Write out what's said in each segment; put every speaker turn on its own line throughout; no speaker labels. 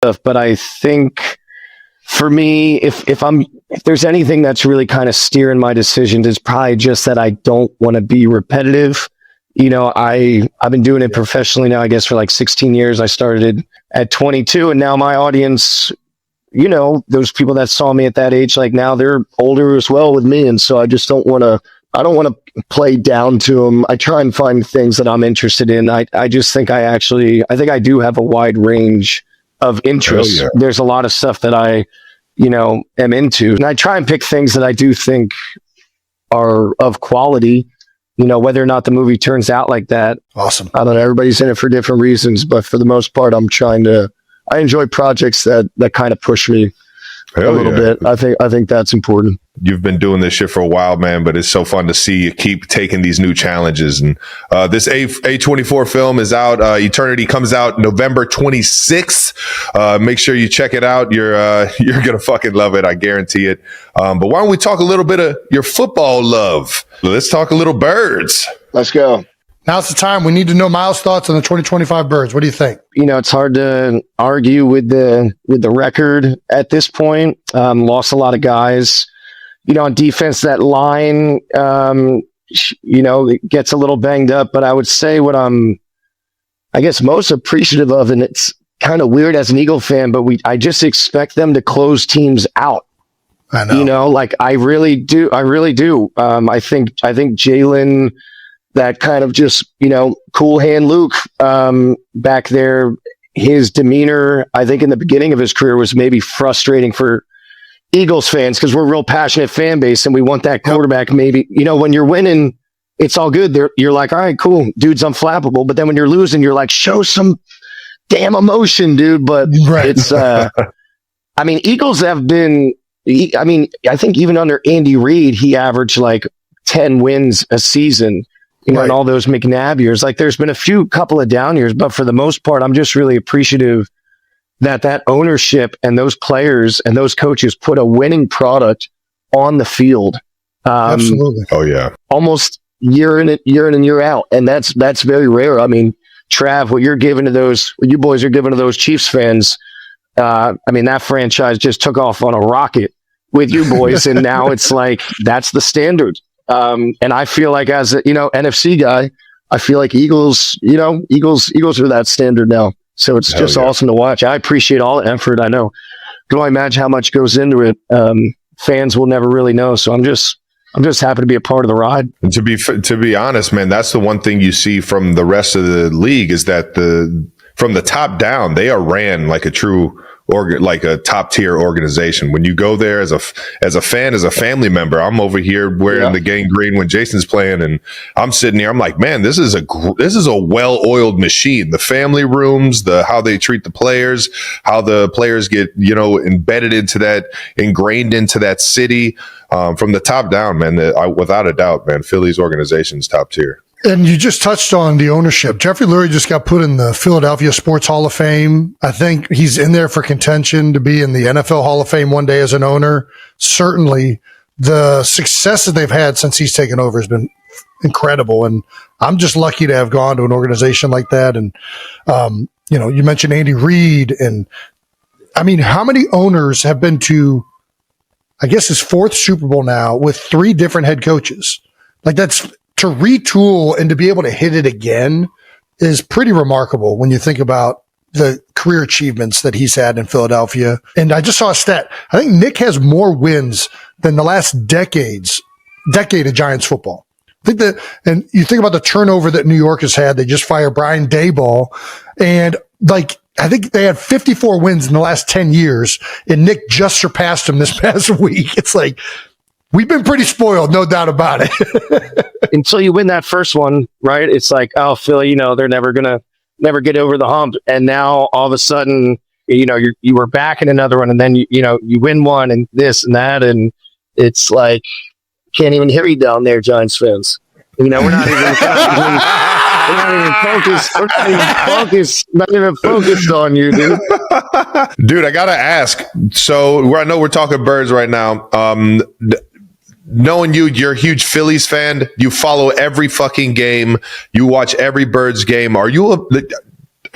stuff, but I think for me, if there's anything that's really kind of steering my decisions, it's probably just that I don't want to be repetitive. I've been doing it professionally now, I guess, for like 16 years. I started at 22, and now my audience, those people that saw me at that age, like now they're older as well with me. And so I just don't want to play down to them. I try and find things that I'm interested in. I just think I think I do have a wide range of interests. Yeah. There's a lot of stuff that I, am into. And I try and pick things that I do think are of quality, whether or not the movie turns out like that.
Awesome.
I don't know. Everybody's in it for different reasons, but for the most part, I enjoy projects that kind of push me a little bit. I think that's important.
You've been doing this shit for a while, man, but it's so fun to see you keep taking these new challenges. And this A24 film is out. Eternity comes out November 26th. Make sure you check it out. You're gonna fucking love it. I guarantee it. But why don't we talk a little bit of your football love? Let's talk a little Birds.
Let's go.
Now's the time. We need to know Miles' thoughts on the 2025 Birds. What do you think?
It's hard to argue with the record at this point. Lost a lot of guys. On defense, that line, it gets a little banged up. But I would say what I'm, I guess, most appreciative of, and it's kind of weird as an Eagle fan, but I just expect them to close teams out.
I know.
I really do. I think Jalen, that kind of just, cool hand Luke back there, his demeanor, I think in the beginning of his career was maybe frustrating for Eagles fans because we're a real passionate fan base and we want that quarterback. Maybe, when you're winning, it's all good. You're like, all right, cool, dude's unflappable. But then when you're losing, you're like, show some damn emotion, dude. But it's, Eagles have been, I think even under Andy Reid, he averaged like 10 wins a season. In all those McNabb years, like there's been a couple of down years, but for the most part, I'm just really appreciative that ownership and those players and those coaches put a winning product on the field.
Absolutely.
Oh yeah.
Almost year in and year out. And that's very rare. Trav, what you boys are giving to those Chiefs fans, that franchise just took off on a rocket with you boys. And now it's like, that's the standard. And I feel like as a, NFC guy, I feel like Eagles are that standard now. So it's just awesome to watch. I appreciate all the effort. I know. Can only imagine how much goes into it. Fans will never really know. So I'm just happy to be a part of the ride.
And to be honest, man, that's the one thing you see from the rest of the league is that from the top down, they are ran like a true like a top tier organization. When you go there as a fan, as a family member, I'm over here wearing the gang green when Jason's playing, and I'm sitting here. I'm like, man, this is a well-oiled machine. The family rooms, how they treat the players, how the players get embedded into that, ingrained into that city from the top down, man. Without a doubt, man, Philly's organization's top tier.
And you just touched on the ownership. Jeffrey Lurie just got put in the Philadelphia Sports Hall of Fame. I think he's in there for contention to be in the NFL Hall of Fame one day as an owner. Certainly, the success that they've had since he's taken over has been incredible. And I'm just lucky to have gone to an organization like that. And, you mentioned Andy Reid. And, how many owners have been to, I guess, his fourth Super Bowl now with 3 different head coaches? Like, that's to retool and to be able to hit it again is pretty remarkable when you think about the career achievements that he's had in Philadelphia. And I just saw a stat. I think Nick has more wins than the last decade of Giants football. And you think about the turnover that New York has had. They just fired Brian Daboll, and I think they had 54 wins in the last 10 years, and Nick just surpassed him this past week. It's like, we've been pretty spoiled, no doubt about it.
Until you win that first one, right? It's like, oh, Philly, they're never get over the hump. And now all of a sudden, you were back in another one, and then you win one and this and that, and it's like, can't even hear you down there, Giants fans. We're not even focused on you, dude.
Dude, I gotta ask. So I know we're talking Birds right now. Knowing you're a huge Phillies fan. You follow every fucking game. You watch every Birds game. Are you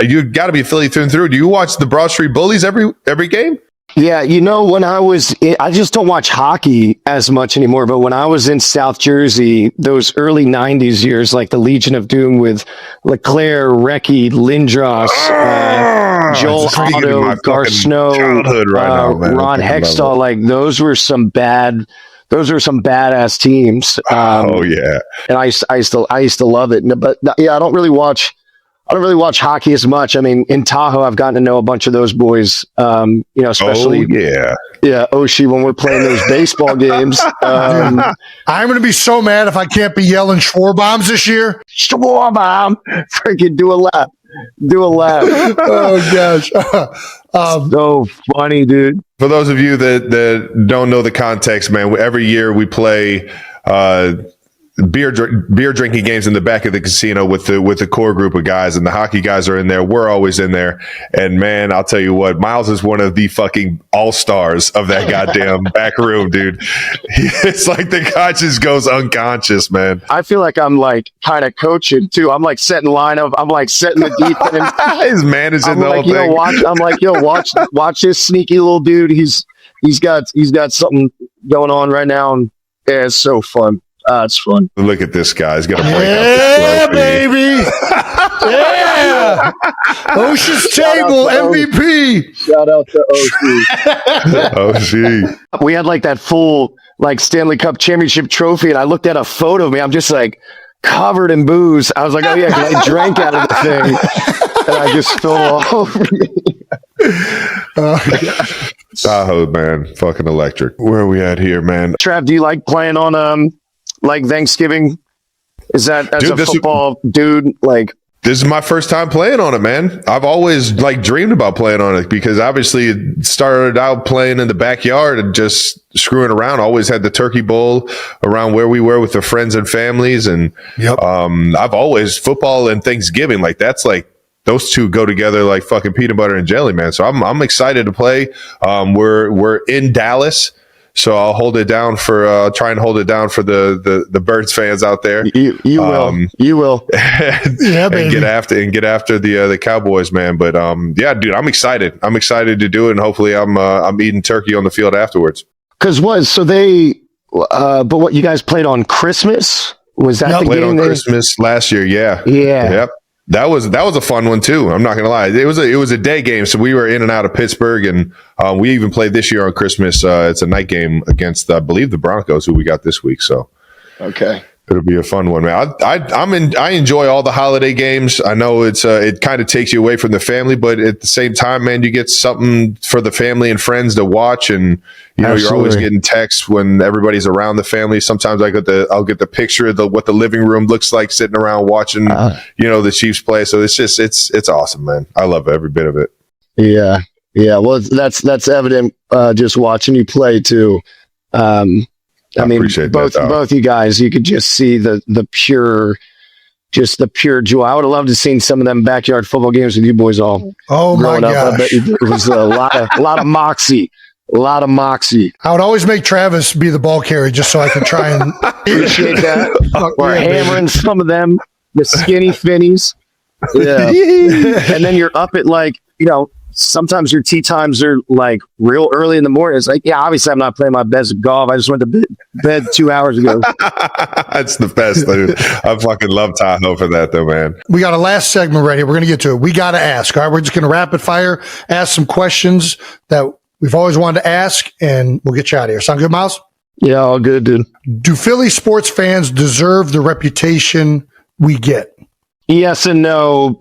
you got to be Philly through and through. Do you watch the Broad Street Bullies every game?
Yeah, when I just don't watch hockey as much anymore, but when I was in South Jersey, those early 90s years, like the Legion of Doom with Leclerc, Recchi, Lindros, Joel Otto, Gar Snow, Ron Hextall, like those were some badass teams.
Oh yeah.
And I used to love it. But yeah, I don't really watch hockey as much. I mean, in Tahoe, I've gotten to know a bunch of those boys, especially Oshie when we're playing those baseball games.
I'm going to be so mad if I can't be yelling Schwarbombs this year.
Schwarbomb! Freaking do a lap.
Oh, gosh.
So funny, dude.
For those of you that don't know the context, man, every year we play beer drinking games in the back of the casino with the core group of guys, and the hockey guys are in there. We're always in there, and man, I'll tell you what, Miles is one of the fucking all-stars of that goddamn back room, dude. It's like the guy just goes unconscious, man.
I feel like I'm like kind of coaching too. I'm like setting lineup. I'm like setting the defense.
He's managing the whole
thing. Watch this sneaky little dude. He's got something going on right now, and yeah, it's so fun. It's fun.
Look at this guy. He's going to break
out the baby. Yeah. Ocean's Table MVP.
Shout out to
Oshie.
We had like that full like Stanley Cup championship trophy, and I looked at a photo of me. I'm just like covered in booze. I was like, oh yeah, because I drank out of the thing, and I just spilled all over me.
Tahoe, man, fucking electric. Where are we at here, man?
Trav, do you like playing on like Thanksgiving? Is that as a football dude? Like,
this is my first time playing on it, man. I've always like dreamed about playing on it because obviously it started out playing in the backyard and just screwing around. Always had the turkey bowl around where we were with the friends and families, and I've always football and Thanksgiving, like that's like those two go together like fucking peanut butter and jelly, man. So I'm excited to play. We're in Dallas. So I'll hold it down for try and hold it down for the Birds fans out there.
You will.
Yeah, baby.
And get after the Cowboys, man. But yeah, dude, I'm excited. I'm excited to do it, and hopefully I'm eating turkey on the field afterwards.
But what you guys played on Christmas? Was that the
played
game
on Christmas last year? Yeah. Yep. That was a fun one too. I'm not gonna lie. It was a day game, so we were in and out of Pittsburgh, and we even played this year on Christmas. It's a night game against, I believe, the Broncos, who we got this week. So
okay,
it'll be a fun one, man. I enjoy all the holiday games. I know it kind of takes you away from the family, but at the same time, man, you get something for the family and friends to watch, and you're always getting texts when everybody's around the family. Sometimes I'll get the picture of what the living room looks like sitting around watching, the Chiefs play. So it's awesome, man. I love every bit of it.
Yeah. Well, that's evident just watching you play too. I mean, both you guys, you could just see the pure joy. I would have loved to seen some of them backyard football games with you boys all.
Oh my gosh.
I bet it was a lot of moxie. A lot of moxie.
I would always make Travis be the ball carrier just so I could try and
appreciate that. We're hammering some of them, the skinny finnies. Yeah. And then you're up at sometimes your tee times are like real early in the morning. It's like, yeah, obviously I'm not playing my best golf. I just went to bed 2 hours ago.
That's the best, dude. I fucking love Tahoe for that, though, man.
We got a last segment right here. We're going to get to it. We got to ask. All right, we're just going to rapid fire, ask some questions that we've always wanted to ask, and we'll get you out of here. Sound good, Miles?
Yeah, all good, dude.
Do Philly sports fans deserve the reputation we get?
Yes and no.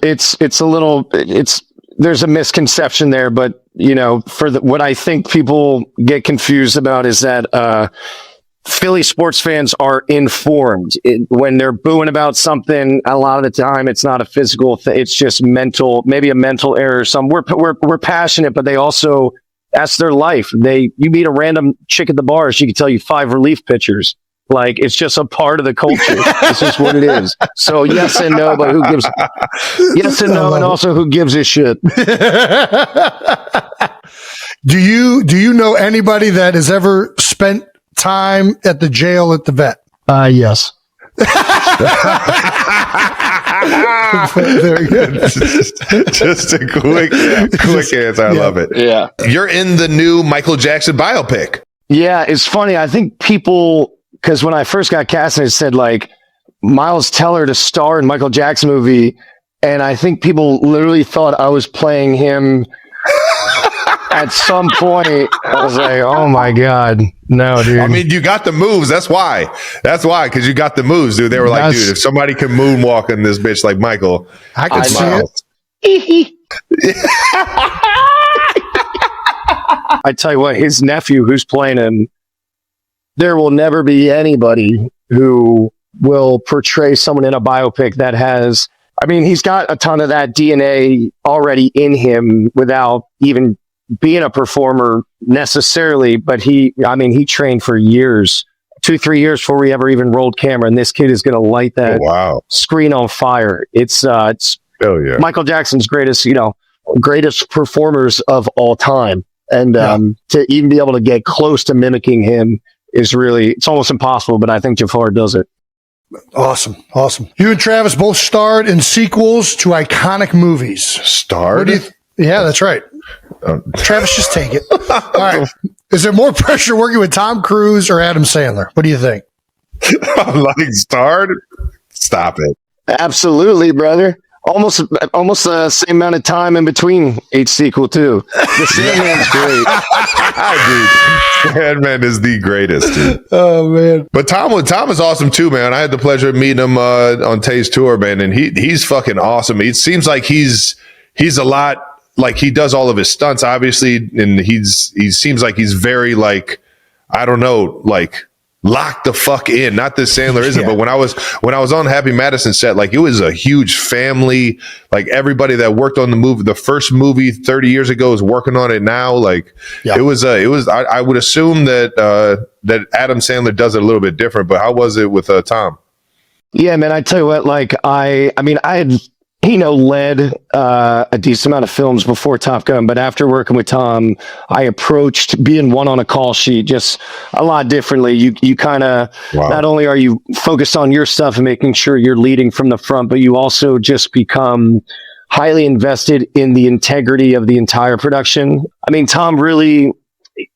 There's a misconception there, but what I think people get confused about is that Philly sports fans are informed. When they're booing about something, a lot of the time it's not a physical thing. It's just maybe a mental error. We're passionate, but they also, that's their life. You meet a random chick at the bar, she can tell you 5 relief pitchers. Like, it's just a part of the culture. It's just what it is. So yes and no, but yes and no, and also who gives a shit?
Do you know anybody that has ever spent time at the jail at the vet?
Yes.
Very good.
Just a quick answer. I love it.
Yeah.
You're in the new Michael Jackson biopic.
Yeah, it's funny. I think people, because when I first got cast, I said like Miles Teller to star in Michael Jackson movie, and I think people literally thought I was playing him. At some point, I was like, "Oh my god, no, dude!"
I mean, you got the moves. That's why. Because you got the moves, dude. They were like, dude, if somebody can moonwalk in this bitch like Michael,
I can see
Miles.
it.
I tell you what, his nephew who's playing him, there will never be anybody who will portray someone in a biopic that has. I mean, he's got a ton of that DNA already in him without even being a performer necessarily, but he trained for years, 2-3 years before we ever even rolled camera. And this kid is going to light that screen on fire. It's
hell yeah.
Michael Jackson's greatest performers of all time. And to even be able to get close to mimicking him is really, it's almost impossible, but I think Jafar does it.
Awesome. You and Travis both starred in sequels to iconic movies.
Starred?
Yeah, that's right. Travis, just take it. All right. Is there more pressure working with Tom Cruise or Adam Sandler? What do you think?
Like starred? Stop it.
Absolutely, brother. Almost the same amount of time in between each sequel too. The Sandman's great.
Dude, Sandman is the greatest, dude.
Oh man.
But Tom is awesome too, man. I had the pleasure of meeting him on Tay's tour, man, and he's fucking awesome. It seems like he's a lot. Like he does all of his stunts, obviously, and he seems like he's very like, I don't know, like locked the fuck in. Not that Sandler isn't, but when I was on Happy Madison set, like it was a huge family. Like everybody that worked on the movie, the first movie 30 years ago is working on it now. Like it was. I would assume that Adam Sandler does it a little bit different. But how was it with Tom?
Yeah, man. I tell you what, like I had led a decent amount of films before Top Gun, but after working with Tom, I approached being one on a call sheet just a lot differently. You kind of, not only are you focused on your stuff and making sure you're leading from the front, but you also just become highly invested in the integrity of the entire production. I mean, Tom really,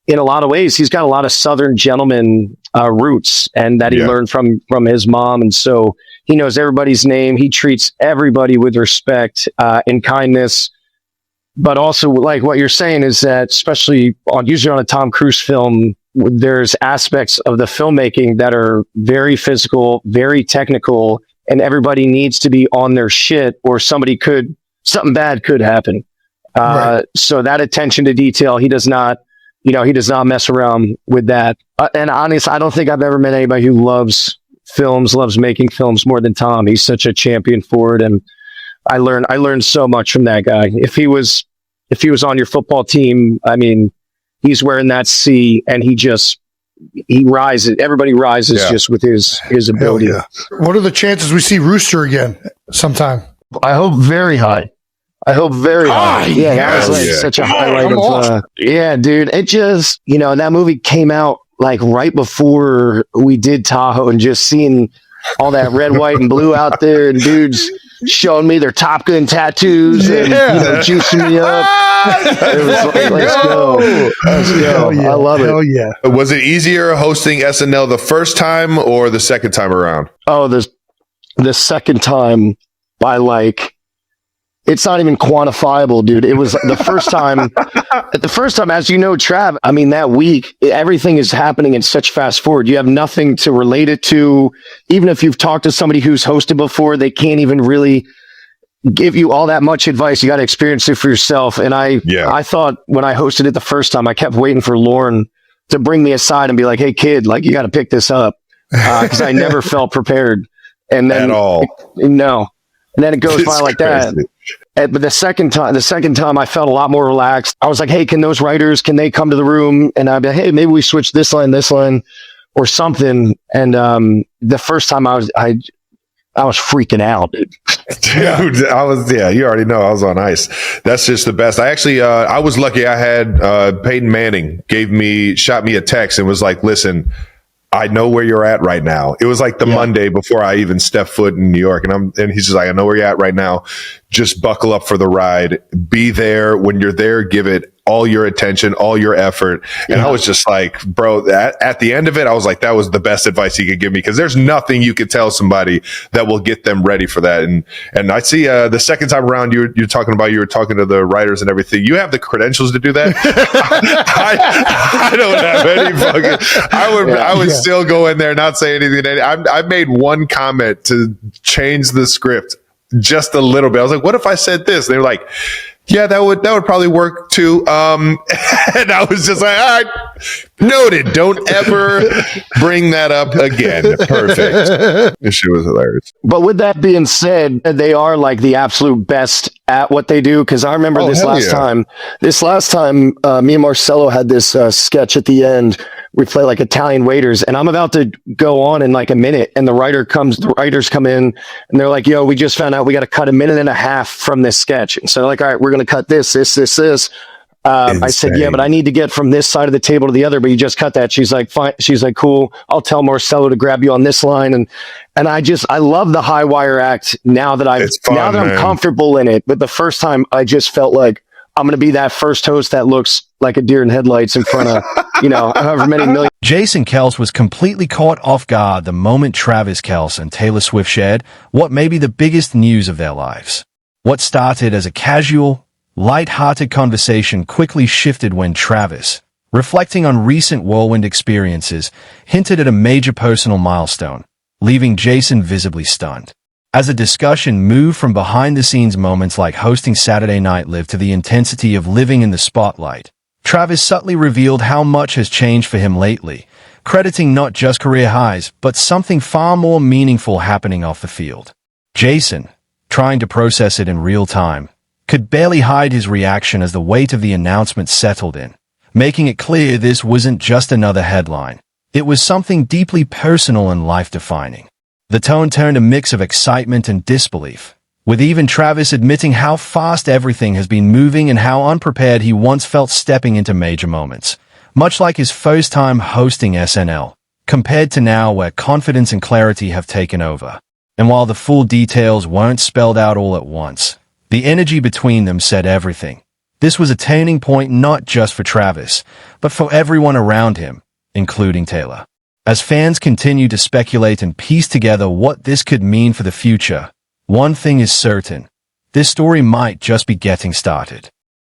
in a lot of ways, he's got a lot of Southern gentleman roots, and that he learned from his mom. And so he knows everybody's name. He treats everybody with respect and kindness. But also, like what you're saying is that, especially usually on a Tom Cruise film, there's aspects of the filmmaking that are very physical, very technical, and everybody needs to be on their shit, or something bad could happen. So that attention to detail, he does not mess around with that. And honestly, I don't think I've ever met anybody who loves making films more than Tom. He's such a champion for it, and I learned so much from that guy. If he was on your football team, I mean, he's wearing that C, and he rises. Everybody rises just with his ability.
Yeah. What are the chances we see Rooster again sometime?
I hope very high. Yeah, that was such a highlight of. Dude, it just that movie came out like right before we did Tahoe, and just seeing all that red, white, and blue out there, and dudes showing me their Top Gun tattoos and juicing me up. It was like, let's go. Yeah. I love it.
Hell yeah.
Was it easier hosting SNL the first time or the second time around?
Oh, the second time by like, it's not even quantifiable, dude. It was the first time. The first time, as you know, Trav, I mean, that week, everything is happening in such fast forward. You have nothing to relate it to. Even if you've talked to somebody who's hosted before, they can't even really give you all that much advice. You got to experience it for yourself. And I thought when I hosted it the first time, I kept waiting for Lauren to bring me aside and be like, "Hey, kid, like you got to pick this up," because I never felt prepared. And then
at all,
no. And then it goes by like that. But the second time I felt a lot more relaxed. I was like, "Hey, can those writers, can they come to the room?" And I'd be like, "Hey, maybe we switch this line, or something." And the first time I was freaking out, dude.
Dude, I was, you already know I was on ice. That's just the best. I actually, I was lucky. I had Peyton Manning shot me a text and was like, "Listen, I know where you're at right now. It was like the Monday before I even stepped foot in New York. And he's just like, I know where you're at right now. Just buckle up for the ride. Be there. When you're there, give it all your attention, all your effort. And I was just like, bro, at the end of it, I was like, that was the best advice he could give me, because there's nothing you could tell somebody that will get them ready for that. And I see the second time around, you were talking to the writers and everything. You have the credentials to do that. I don't have any fucking. I would still go in there, not say anything. I made one comment to change the script just a little bit. I was like, what if I said this? And they were like, yeah, that would probably work too. And I was just like, all right, noted. Don't ever bring that up again. Perfect. This shit was hilarious.
But with that being said, they are like the absolute best at what they do. Because I remember this last time, me and Marcelo had this sketch at the end. We play like Italian waiters, and I'm about to go on in like a minute, and the writers come in, and they're like, yo, we just found out we got to cut a minute and a half from this sketch. And so they're like, all right, we're going to cut this. I said, yeah, but I need to get from this side of the table to the other, but you just cut that. She's like, fine. She's like, cool. I'll tell Marcelo to grab you on this line. And I love the high wire act now that I'm comfortable in it. But the first time I just felt like I'm going to be that first host that looks like a deer in headlights in front of, however many million.
Jason Kelce was completely caught off guard the moment Travis Kelce and Taylor Swift shared what may be the biggest news of their lives. What started as a casual, light-hearted conversation quickly shifted when Travis, reflecting on recent whirlwind experiences, hinted at a major personal milestone, leaving Jason visibly stunned. As the discussion moved from behind-the-scenes moments like hosting Saturday Night Live to the intensity of living in the spotlight, Travis subtly revealed how much has changed for him lately, crediting not just career highs, but something far more meaningful happening off the field. Jason, trying to process it in real time, could barely hide his reaction as the weight of the announcement settled in, making it clear this wasn't just another headline. It was something deeply personal and life-defining. The tone turned a mix of excitement and disbelief, with even Travis admitting how fast everything has been moving and how unprepared he once felt stepping into major moments, much like his first time hosting SNL, compared to now where confidence and clarity have taken over. And while the full details weren't spelled out all at once, the energy between them said everything. This was a turning point not just for Travis, but for everyone around him, including Taylor. As fans continue to speculate and piece together what this could mean for the future, one thing is certain: this story might just be getting started.